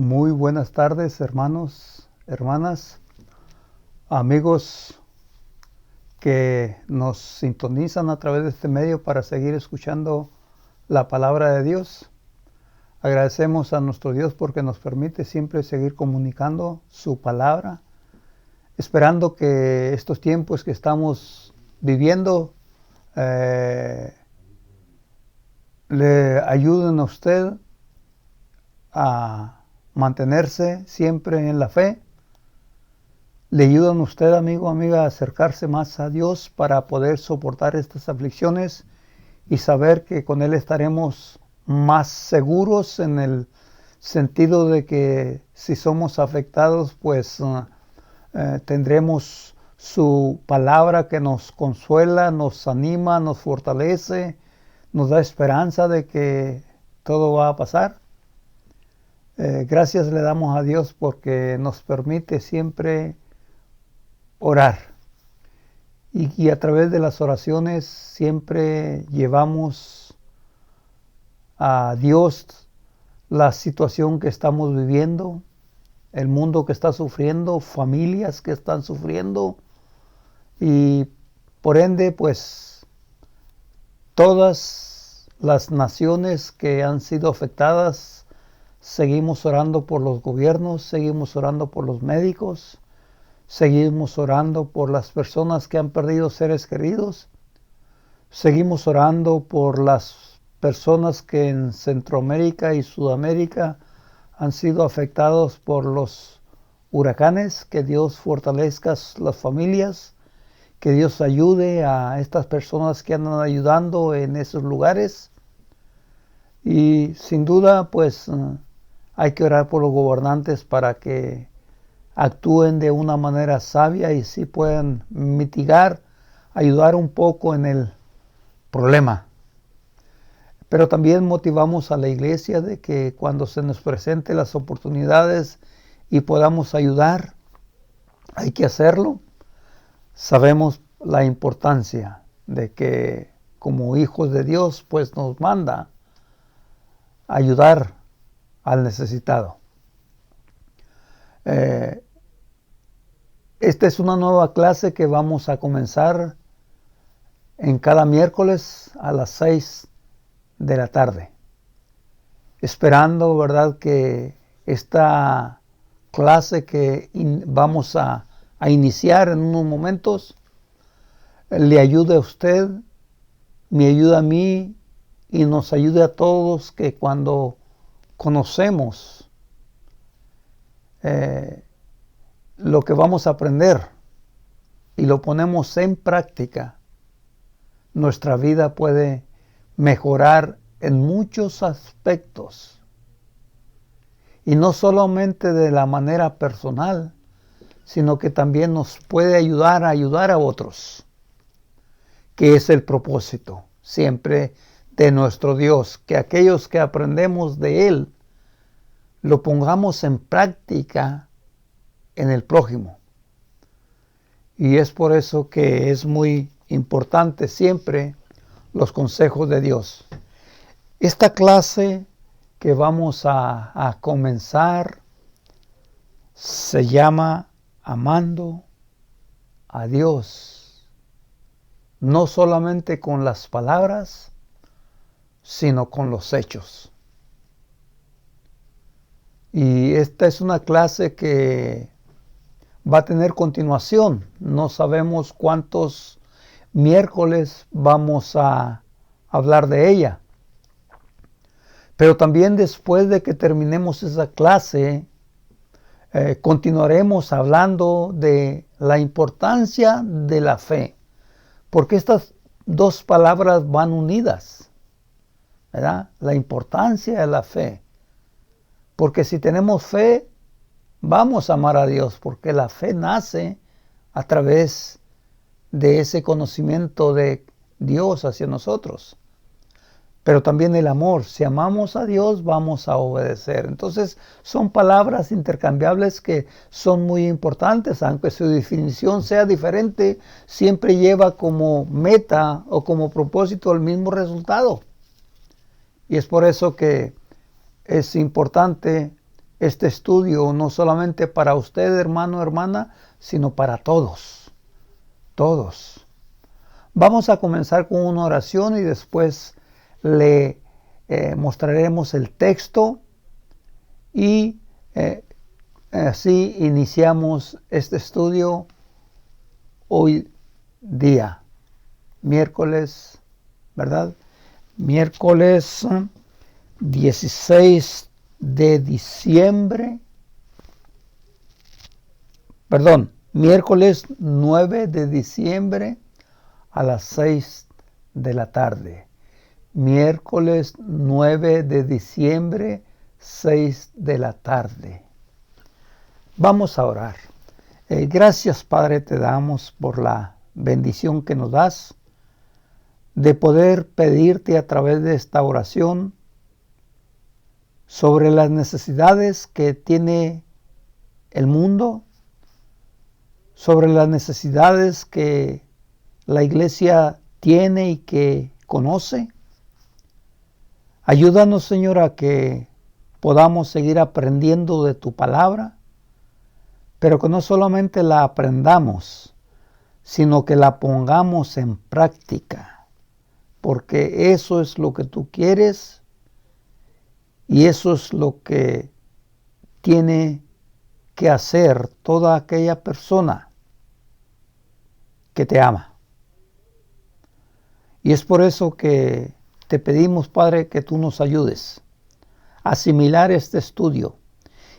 Muy buenas tardes, hermanos, hermanas, amigos que nos sintonizan a través de este medio para seguir escuchando la palabra de Dios. Agradecemos a nuestro Dios porque nos permite siempre seguir comunicando su palabra, esperando que estos tiempos que estamos viviendo le ayuden a usted a mantenerse siempre en la fe. Le ayudan a usted, amigo, amiga, a acercarse más a Dios para poder soportar estas aflicciones y saber que con Él estaremos más seguros, en el sentido de que si somos afectados, pues tendremos su palabra que nos consuela, nos anima, nos fortalece, nos da esperanza de que todo va a pasar. Gracias le damos a Dios porque nos permite siempre orar y a través de las oraciones siempre llevamos a Dios la situación que estamos viviendo, el mundo que está sufriendo, familias que están sufriendo y por ende pues todas las naciones que han sido afectadas. Seguimos orando por los gobiernos, seguimos orando por los médicos, seguimos orando por las personas que han perdido seres queridos, seguimos orando por las personas que en Centroamérica y Sudamérica han sido afectados por los huracanes. Que Dios fortalezca las familias, que Dios ayude a estas personas que andan ayudando en esos lugares. Y sin duda, pues hay que orar por los gobernantes para que actúen de una manera sabia y sí puedan mitigar, ayudar un poco en el problema. Pero también motivamos a la iglesia de que cuando se nos presenten las oportunidades y podamos ayudar, hay que hacerlo. Sabemos la importancia de que como hijos de Dios, pues nos manda ayudar al necesitado. Esta es una nueva clase que vamos a comenzar en cada miércoles a las 6 de la tarde. Esperando, ¿verdad?, que esta clase que vamos a iniciar en unos momentos le ayude a usted, me ayuda a mí y nos ayude a todos, que cuando conocemos lo que vamos a aprender y lo ponemos en práctica, nuestra vida puede mejorar en muchos aspectos. Y no solamente de la manera personal, sino que también nos puede ayudar a otros, que es el propósito siempre de nuestro Dios, que aquellos que aprendemos de Él lo pongamos en práctica en el prójimo. Y es por eso que es muy importante siempre los consejos de Dios. Esta clase que vamos a comenzar se llama Amando a Dios, no solamente con las palabras, sino con los hechos. Y esta es una clase que va a tener continuación. No sabemos cuántos miércoles vamos a hablar de ella. Pero también después de que terminemos esa clase, continuaremos hablando de la importancia de la fe. Porque estas dos palabras van unidas, ¿verdad? La importancia de la fe. Porque si tenemos fe, vamos a amar a Dios, porque la fe nace a través de ese conocimiento de Dios hacia nosotros. Pero también el amor, si amamos a Dios, vamos a obedecer. Entonces son palabras intercambiables que son muy importantes, aunque su definición sea diferente, siempre lleva como meta o como propósito el mismo resultado. Y es por eso que es importante este estudio no solamente para usted, hermano, hermana, sino para todos. Todos. Vamos a comenzar con una oración y después le mostraremos el texto y así iniciamos este estudio hoy día, miércoles, ¿verdad? Miércoles 16 de diciembre, miércoles 9 de diciembre a las 6 de la tarde. Miércoles 9 de diciembre, 6 de la tarde. Vamos a orar. Gracias, Padre, te damos por la bendición que nos das de poder pedirte a través de esta oración sobre las necesidades que tiene el mundo, sobre las necesidades que la iglesia tiene y que conoce. Ayúdanos, Señor, a que podamos seguir aprendiendo de tu palabra, pero que no solamente la aprendamos, sino que la pongamos en práctica, porque eso es lo que tú quieres y eso es lo que tiene que hacer toda aquella persona que te ama. Y es por eso que te pedimos, Padre, que tú nos ayudes a asimilar este estudio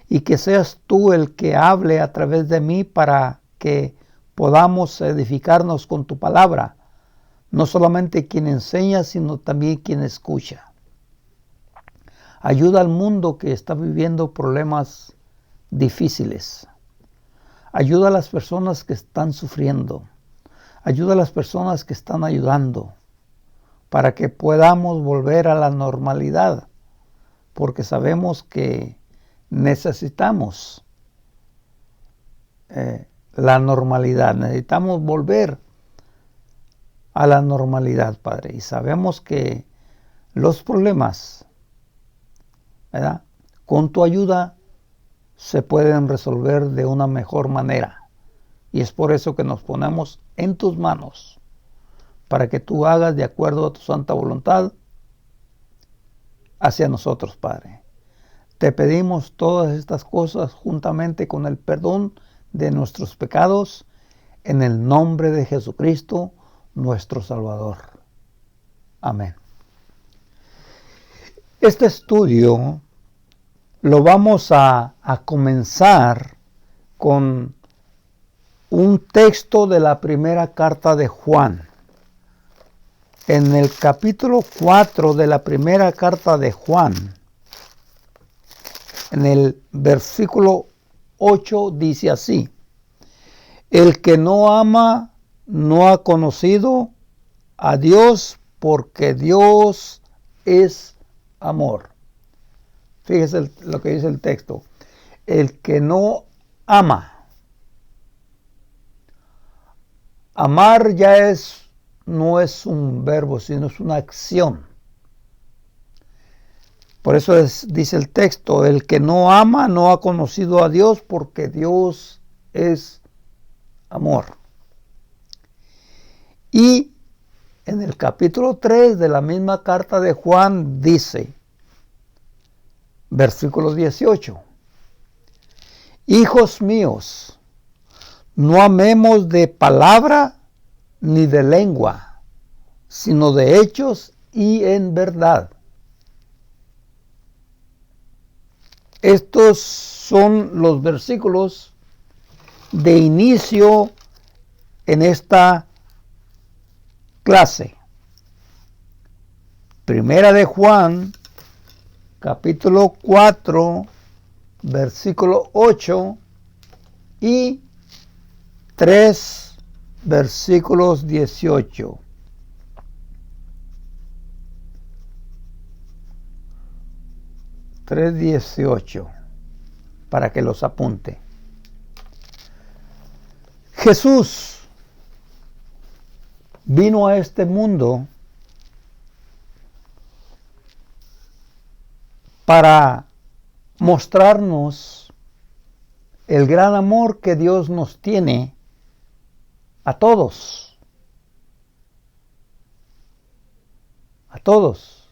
y que seas tú el que hable a través de mí para que podamos edificarnos con tu palabra, no solamente quien enseña, sino también quien escucha. Ayuda al mundo que está viviendo problemas difíciles. Ayuda a las personas que están sufriendo. Ayuda a las personas que están ayudando para que podamos volver a la normalidad, porque sabemos que necesitamos la normalidad, necesitamos volver a la normalidad, Padre, y sabemos que los problemas, ¿verdad?, con tu ayuda se pueden resolver de una mejor manera, y es por eso que nos ponemos en tus manos, para que tú hagas de acuerdo a tu santa voluntad hacia nosotros, Padre. Te pedimos todas estas cosas juntamente con el perdón de nuestros pecados, en el nombre de Jesucristo, nuestro Salvador. Amén. Este estudio lo vamos a comenzar con un texto de la primera carta de Juan. En el capítulo 4 de la primera carta de Juan, en el versículo 8 dice así: el que no ama no ha conocido a Dios, porque Dios es amor. Fíjese lo que dice el texto. El que no ama. Amar ya no es un verbo, sino es una acción. Por eso dice el texto, el que no ama no ha conocido a Dios, porque Dios es amor. Y en el capítulo 3 de la misma carta de Juan dice, versículo 18, hijos míos, no amemos de palabra ni de lengua, sino de hechos y en verdad. Estos son los versículos de inicio en esta clase. Primera de Juan, capítulo 4, versículo 8 y 3 versículos 18. Para que los apunte. Jesús vino a este mundo para mostrarnos el gran amor que Dios nos tiene a todos. A todos.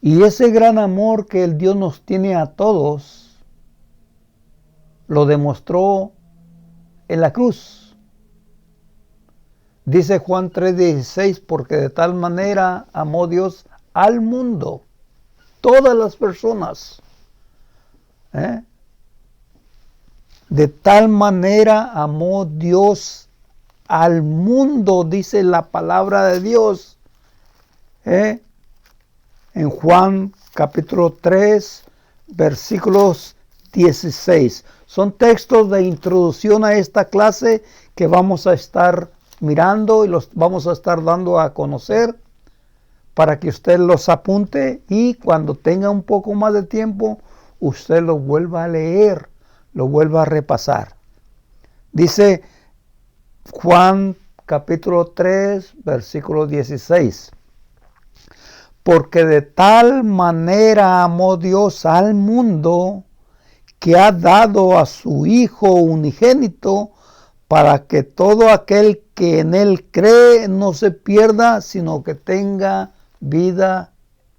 Y ese gran amor que el Dios nos tiene a todos, lo demostró en la cruz. Dice Juan 3:16, porque de tal manera amó Dios al mundo, todas las personas. De tal manera amó Dios al mundo, dice la palabra de Dios. En Juan capítulo 3, versículos 16. Son textos de introducción a esta clase que vamos a estar mirando y los vamos a estar dando a conocer para que usted los apunte y cuando tenga un poco más de tiempo, usted lo vuelva a leer, lo vuelva a repasar. Dice Juan capítulo 3, versículo 16. Porque de tal manera amó Dios al mundo que ha dado a su Hijo unigénito para que todo aquel que en Él cree no se pierda, sino que tenga vida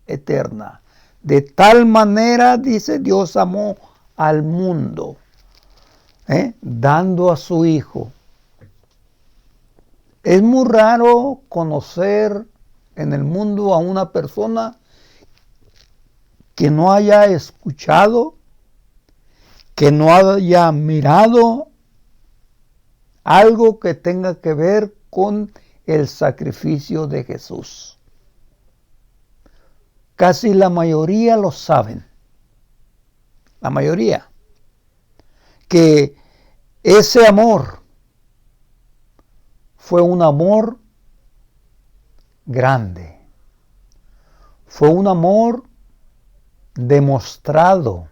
eterna. De tal manera, dice, Dios amó al mundo, dando a su Hijo. Es muy raro conocer en el mundo a una persona que no haya escuchado, que no haya mirado algo que tenga que ver con el sacrificio de Jesús. Casi la mayoría lo saben. La mayoría. Que ese amor fue un amor grande. Fue un amor demostrado.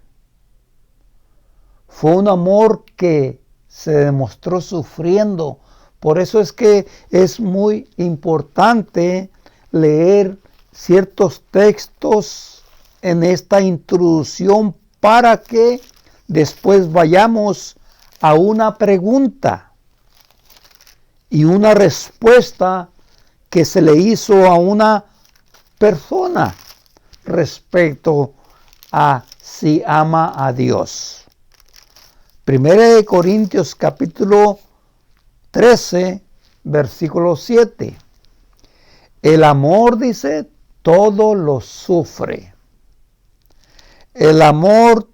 Fue un amor que se demostró sufriendo. Por eso es que es muy importante leer ciertos textos en esta introducción para que después vayamos a una pregunta y una respuesta que se le hizo a una persona respecto a si ama a Dios. 1 Corintios capítulo 13, versículo 7. El amor, dice, todo lo sufre. El amor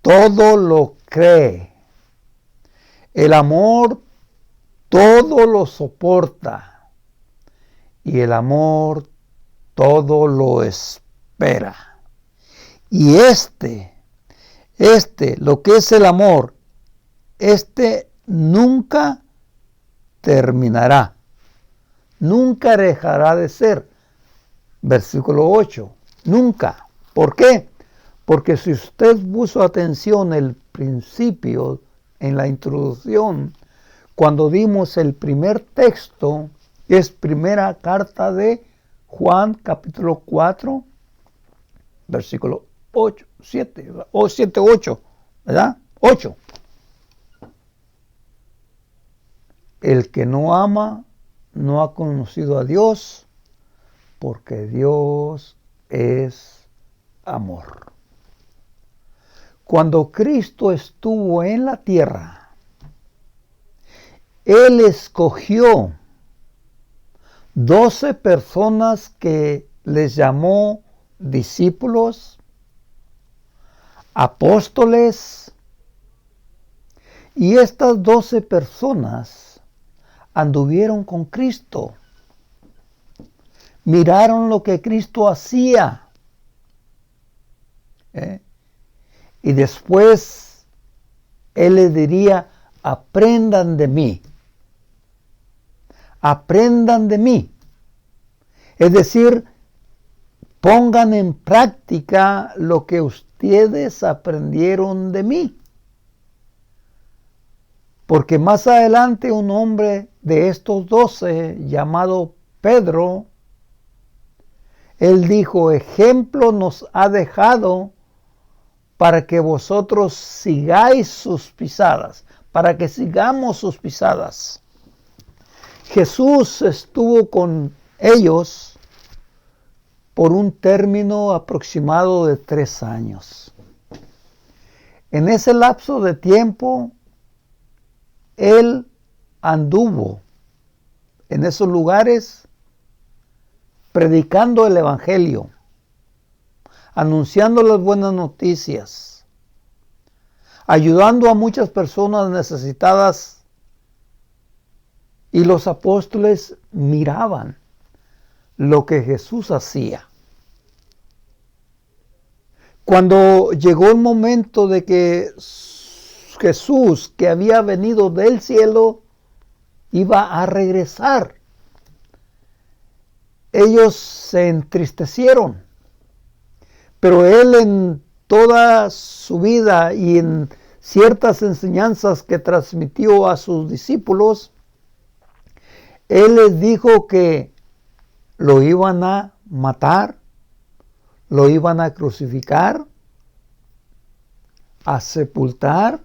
todo lo cree. El amor todo lo soporta. Y el amor todo lo espera. Y lo que es el amor, nunca terminará. Nunca dejará de ser. Versículo 8. Nunca. ¿Por qué? Porque si usted puso atención el principio en la introducción, cuando dimos el primer texto, es primera carta de Juan capítulo 4, versículo 8, 7, o 7, 8, ¿verdad? 8. El que no ama no ha conocido a Dios, porque Dios es amor. Cuando Cristo estuvo en la tierra, Él escogió 12 personas que les llamó discípulos, apóstoles, y estas 12 personas anduvieron con Cristo, miraron lo que Cristo hacía, y después Él les diría, aprendan de mí. Aprendan de mí. Es decir, pongan en práctica lo que ustedes aprendieron de mí. Porque más adelante un hombre de estos 12, llamado Pedro, él dijo, ejemplo nos ha dejado para que vosotros sigáis sus pisadas, para que sigamos sus pisadas. Jesús estuvo con ellos por un término aproximado de 3 años. En ese lapso de tiempo, Él anduvo en esos lugares predicando el Evangelio, anunciando las buenas noticias, ayudando a muchas personas necesitadas, y los apóstoles miraban lo que Jesús hacía. Cuando llegó el momento de que Jesús, que había venido del cielo, iba a regresar, ellos se entristecieron. Pero Él, en toda su vida y en ciertas enseñanzas que transmitió a sus discípulos, Él les dijo que lo iban a matar, lo iban a crucificar, a sepultar,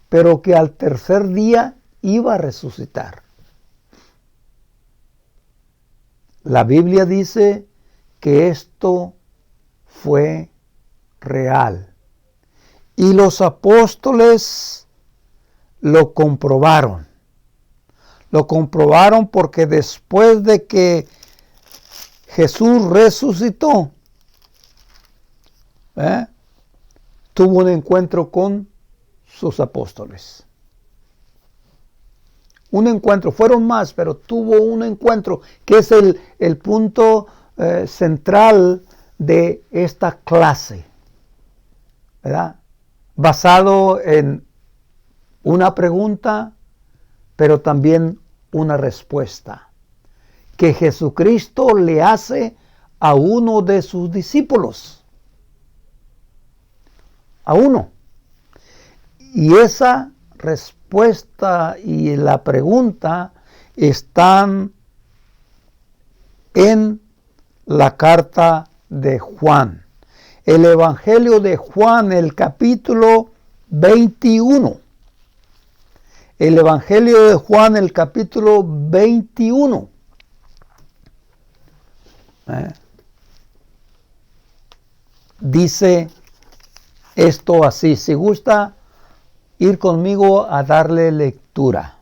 pero que al tercer día iba a resucitar. La Biblia dice que esto fue real. Y los apóstoles lo comprobaron. Lo comprobaron porque después de que Jesús resucitó, tuvo un encuentro con sus apóstoles. Un encuentro, fueron más, pero tuvo un encuentro que es el punto central de esta clase, ¿verdad? Basado en una pregunta, pero también una respuesta que Jesucristo le hace a uno de sus discípulos. A uno. Y esa respuesta y la pregunta están en la carta de Juan. El Evangelio de Juan, el capítulo 21. El Evangelio de Juan, el capítulo 21. Dice esto así. Si gusta ir conmigo a darle lectura.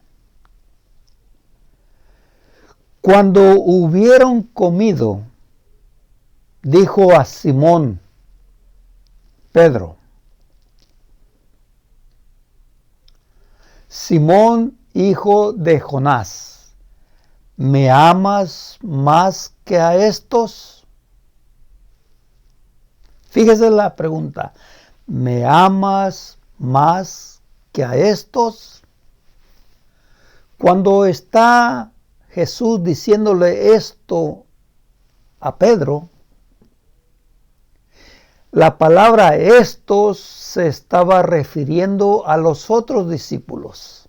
Cuando hubieron comido, dijo a Simón Pedro: Simón, hijo de Jonás, ¿me amas más que a estos? Fíjese la pregunta. ¿Me amas más que a estos? Cuando está Jesús diciéndole esto a Pedro, la palabra estos se estaba refiriendo a los otros discípulos.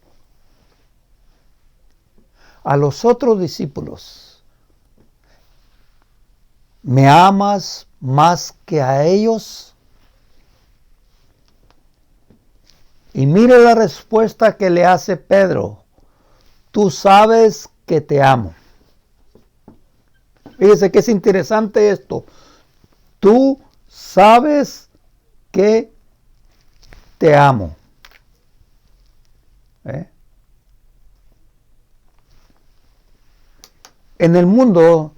A los otros discípulos. ¿Me amas más que a ellos? Y mire la respuesta que le hace Pedro. Tú sabes que te amo. Fíjese que es interesante esto. Tú sabes que te amo. En el mundo,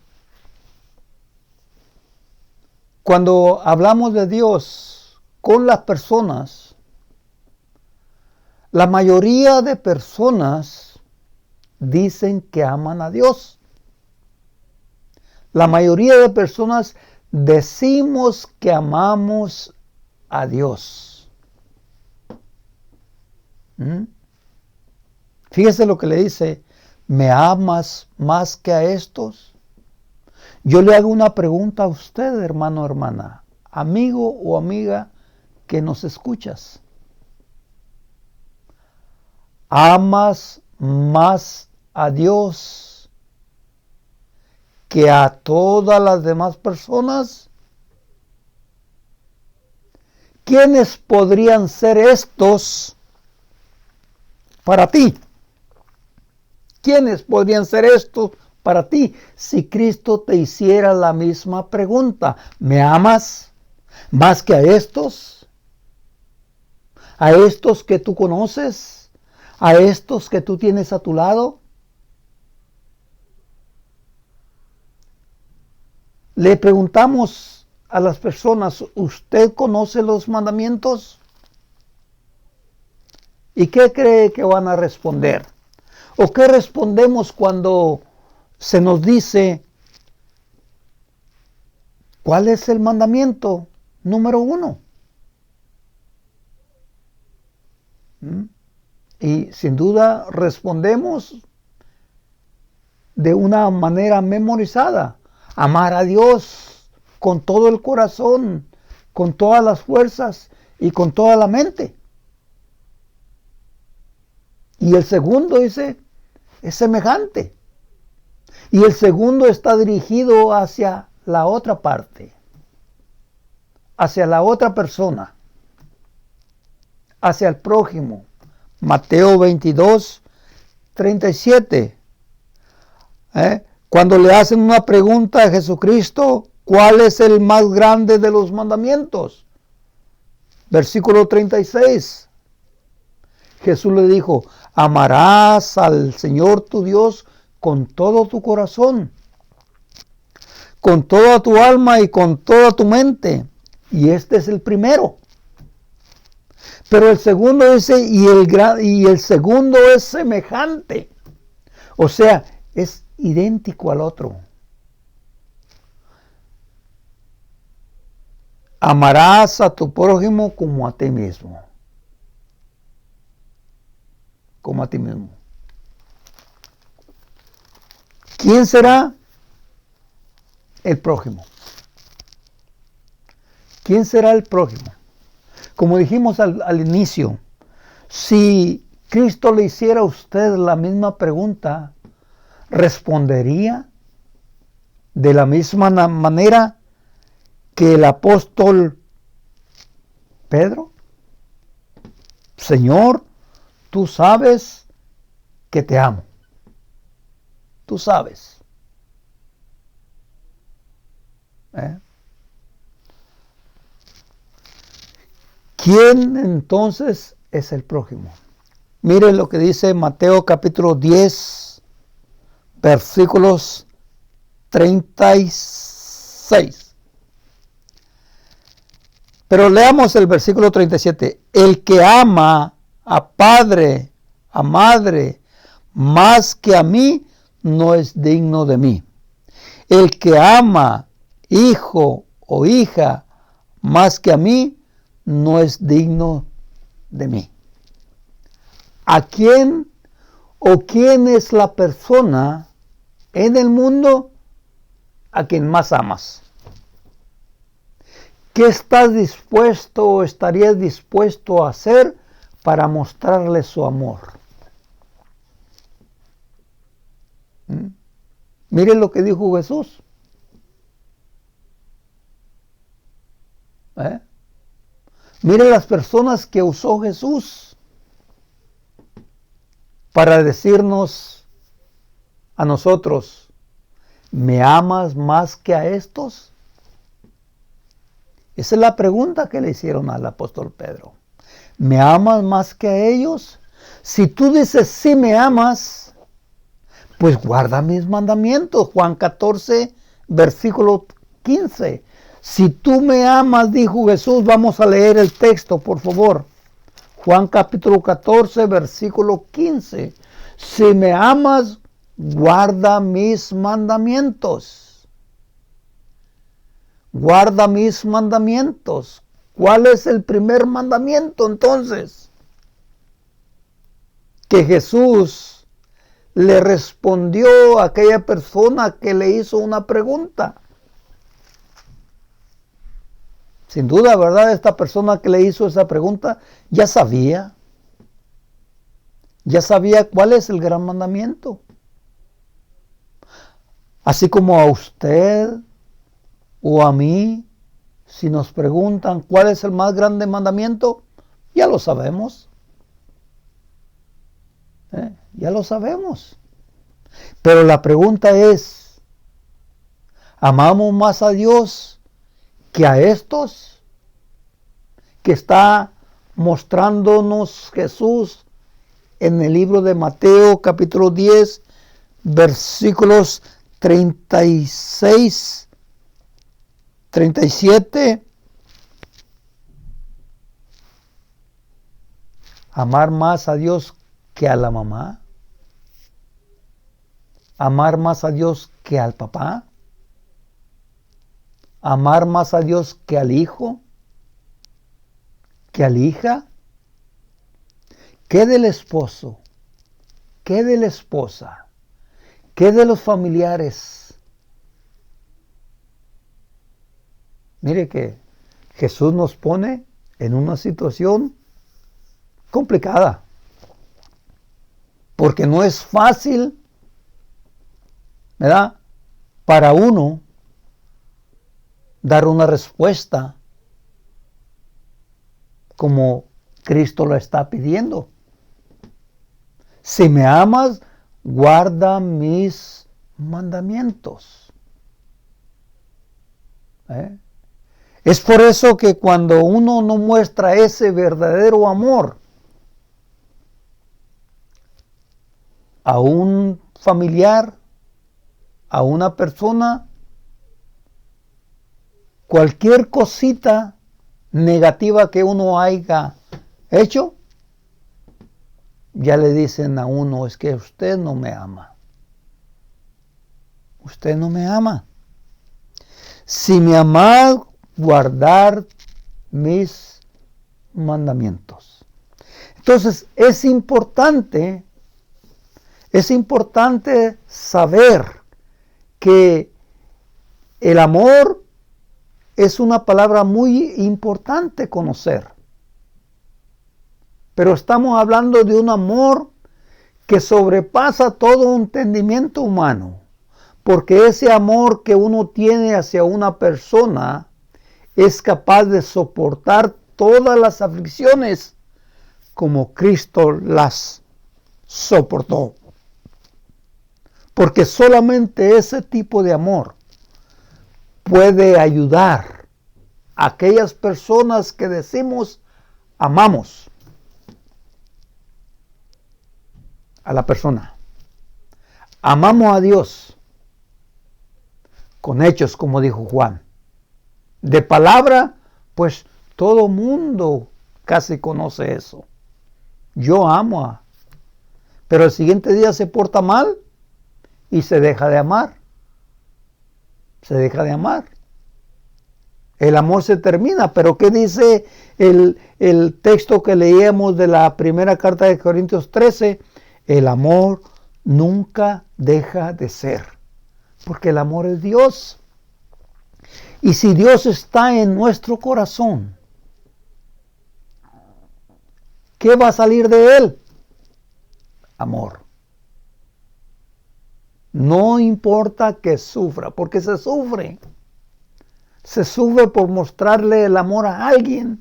cuando hablamos de Dios con las personas, la mayoría de personas dicen que aman a Dios. La mayoría de personas decimos que amamos a Dios. Fíjese lo que le dice: ¿me amas más que a estos? Yo le hago una pregunta a usted, hermano o hermana, amigo o amiga que nos escuchas. ¿Amas más a Dios que a todas las demás personas? ¿quiénes podrían ser estos para ti? ¿Quiénes podrían ser estos para ti si Cristo te hiciera la misma pregunta? ¿Me amas más que a estos? ¿A estos que tú conoces? ¿A estos que tú tienes a tu lado? Le preguntamos a las personas, ¿usted conoce los mandamientos? ¿Y qué cree que van a responder? ¿O qué respondemos cuando se nos dice, ¿cuál es el mandamiento número 1? Y sin duda respondemos de una manera memorizada. Amar a Dios con todo el corazón, con todas las fuerzas y con toda la mente. Y el segundo dice, es semejante. Y el segundo está dirigido hacia la otra parte, hacia la otra persona, hacia el prójimo. Mateo 22, 37. Cuando le hacen una pregunta a Jesucristo, ¿cuál es el más grande de los mandamientos? Versículo 36. Jesús le dijo, amarás al Señor tu Dios con todo tu corazón, con toda tu alma y con toda tu mente. Y este es el primero. Pero el segundo dice, y el segundo es semejante. O sea, es idéntico al otro. Amarás a tu prójimo como a ti mismo. Como a ti mismo. ¿Quién será el prójimo? ¿Quién será el prójimo? Como dijimos al inicio, si Cristo le hiciera a usted la misma pregunta, ¿respondería de la misma manera que el apóstol Pedro? Señor, tú sabes que te amo. Tú sabes. ¿Quién entonces es el prójimo? Mire lo que dice Mateo capítulo 10, versículos 36. Pero leamos el versículo 37. El que ama a padre, a madre, más que a mí, no es digno de mí. El que ama hijo o hija más que a mí, no es digno de mí. ¿A quién o quién es la persona en el mundo a quien más amas? ¿Qué estás dispuesto o estarías dispuesto a hacer para mostrarle su amor? Miren lo que dijo Jesús. Miren las personas que usó Jesús para decirnos a nosotros, ¿me amas más que a estos? Esa es la pregunta que le hicieron al apóstol Pedro. ¿Me amas más que a ellos? Si tú dices, sí me amas, pues guarda mis mandamientos. Juan 14, versículo 15. Si tú me amas, dijo Jesús, vamos a leer el texto, por favor. Juan capítulo 14, versículo 15. Si me amas, guarda mis mandamientos. Guarda mis mandamientos. ¿Cuál es el primer mandamiento entonces? Que Jesús le respondió a aquella persona que le hizo una pregunta. Sin duda, ¿verdad? Esta persona que le hizo esa pregunta ya sabía cuál es el gran mandamiento. Así como a usted o a mí Si nos preguntan cuál es el más grande mandamiento, ya lo sabemos. Ya lo sabemos. Pero la pregunta es, ¿amamos más a Dios que a estos que está mostrándonos Jesús en el libro de Mateo capítulo 10, versículos 36, 37? ¿Amar más a Dios que a la mamá? ¿Amar más a Dios que al papá? ¿Amar más a Dios que al hijo? ¿Que a la hija? ¿Qué del esposo? ¿Qué de la esposa? ¿Qué de los familiares? Mire que Jesús nos pone en una situación complicada, porque no es fácil, ¿verdad?, para uno dar una respuesta como Cristo lo está pidiendo. Si me amas, guarda mis mandamientos. Es por eso que cuando uno no muestra ese verdadero amor a un familiar, a una persona, cualquier cosita negativa que uno haya hecho, ya le dicen a uno, es que usted no me ama. Usted no me ama. Si me amad, guardar mis mandamientos. Entonces es importante saber que el amor es una palabra muy importante conocer. Pero estamos hablando de un amor que sobrepasa todo entendimiento humano. Porque ese amor que uno tiene hacia una persona es capaz de soportar todas las aflicciones como Cristo las soportó. Porque solamente ese tipo de amor puede ayudar a aquellas personas que decimos amamos a la persona. Amamos a Dios con hechos, como dijo Juan. De palabra, pues todo mundo casi conoce eso. Yo amo pero el siguiente día se porta mal y se deja de amar. Se deja de amar. El amor se termina, pero ¿qué dice el texto que leíamos de la primera carta de Corintios 13? El amor nunca deja de ser, porque el amor es Dios. Y si Dios está en nuestro corazón, ¿qué va a salir de él? Amor. No importa que sufra, porque se sufre. Se sufre por mostrarle el amor a alguien,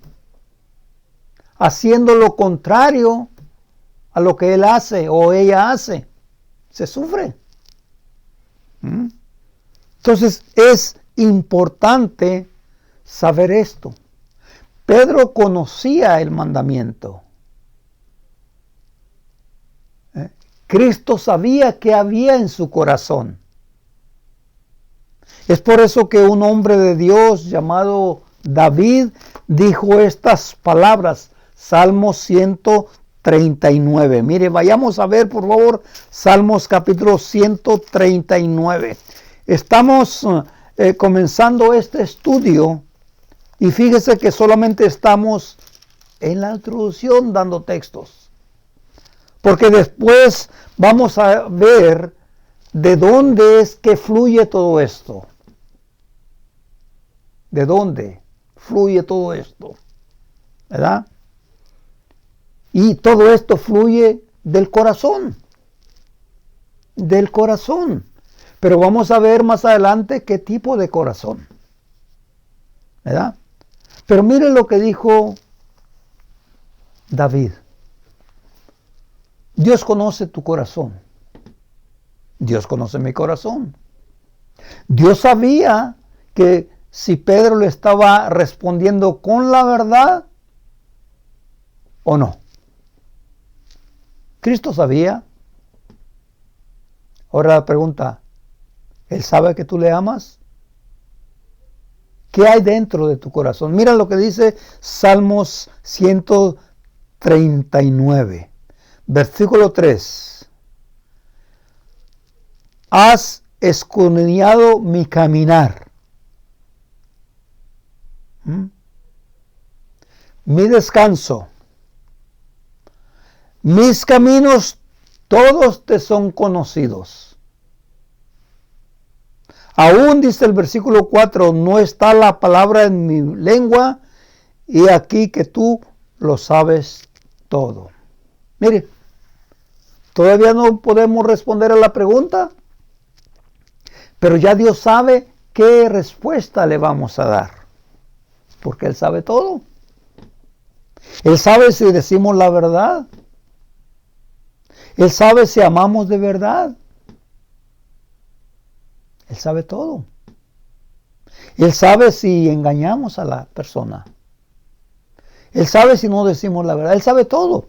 haciendo lo contrario a lo que él hace o ella hace. Se sufre. Entonces es importante saber esto. Pedro conocía el mandamiento. Cristo sabía qué había en su corazón. Es por eso que un hombre de Dios llamado David dijo estas palabras, Salmos 139. Mire, vayamos a ver, por favor, Salmos capítulo 139. Estamos comenzando este estudio y fíjese que solamente estamos en la introducción dando textos. Porque después vamos a ver de dónde es que fluye todo esto. ¿De dónde fluye todo esto? ¿Verdad? Y todo esto fluye del corazón. Del corazón. Pero vamos a ver más adelante qué tipo de corazón. ¿Verdad? Pero mire lo que dijo David. Dios conoce tu corazón. Dios conoce mi corazón. Dios sabía que si Pedro le estaba respondiendo con la verdad o no. Cristo sabía. Ahora la pregunta, ¿Él sabe que tú le amas? ¿Qué hay dentro de tu corazón? Mira lo que dice Salmos 139, versículo 3. Has escudriñado mi caminar, mi descanso, mis caminos, todos te son conocidos. Aún dice el versículo 4, no está la palabra en mi lengua, y aquí que tú lo sabes todo. Mire, todavía no podemos responder a la pregunta, pero ya Dios sabe qué respuesta le vamos a dar, porque Él sabe todo. Él sabe si decimos la verdad. Él sabe si amamos de verdad. Él sabe todo. Él sabe si engañamos a la persona. Él sabe si no decimos la verdad. Él sabe todo.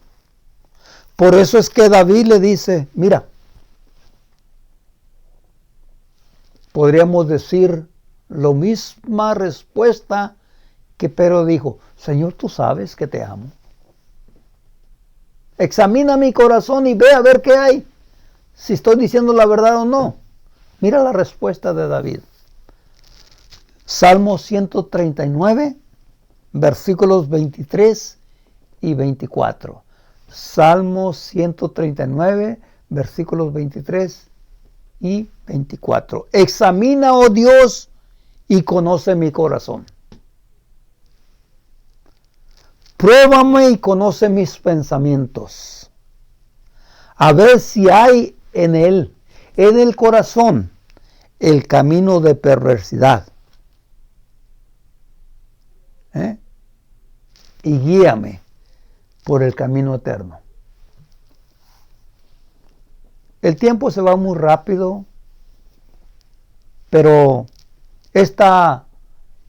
Por eso es que David le dice, mira, podríamos decir la misma respuesta que Pedro dijo, Señor, tú sabes que te amo. Examina mi corazón y ve a ver qué hay, si estoy diciendo la verdad o no. Mira la respuesta de David. Salmo 139, versículos 23 y 24. Salmo 139, versículos 23 y 24. Examina, oh Dios, y conoce mi corazón. Pruébame y conoce mis pensamientos. A ver si hay en él, en el corazón, el camino de perversidad. Y guíame por el camino eterno. El tiempo se va muy rápido, pero esta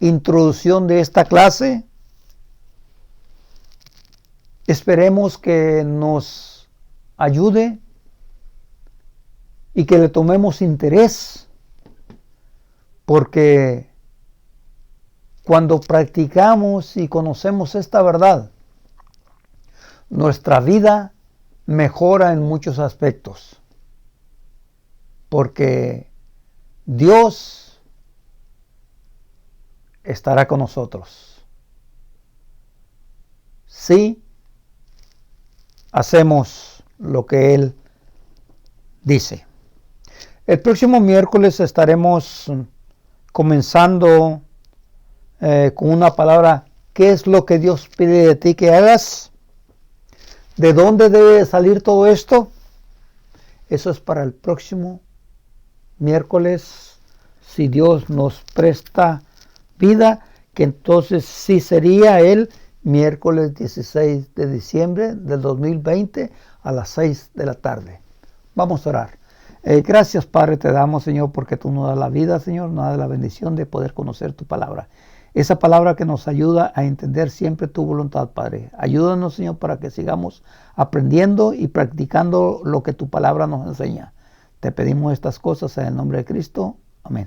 introducción de esta clase, esperemos que nos ayude y que le tomemos interés, porque cuando practicamos y conocemos esta verdad, nuestra vida mejora en muchos aspectos, porque Dios estará con nosotros si hacemos lo que Él dice. El próximo miércoles estaremos comenzando con una palabra, ¿qué es lo que Dios pide de ti que hagas? ¿De dónde debe salir todo esto? Eso es para el próximo miércoles, si Dios nos presta vida, que entonces sí sería el miércoles 16 de diciembre del 2020 a las 6 de la tarde. Vamos a orar. Gracias, Padre, te damos, Señor, porque tú nos das la vida, Señor, nos das la bendición de poder conocer tu palabra. Esa palabra que nos ayuda a entender siempre tu voluntad, Padre. Ayúdanos, Señor, para que sigamos aprendiendo y practicando lo que tu palabra nos enseña. Te pedimos estas cosas en el nombre de Cristo. Amén.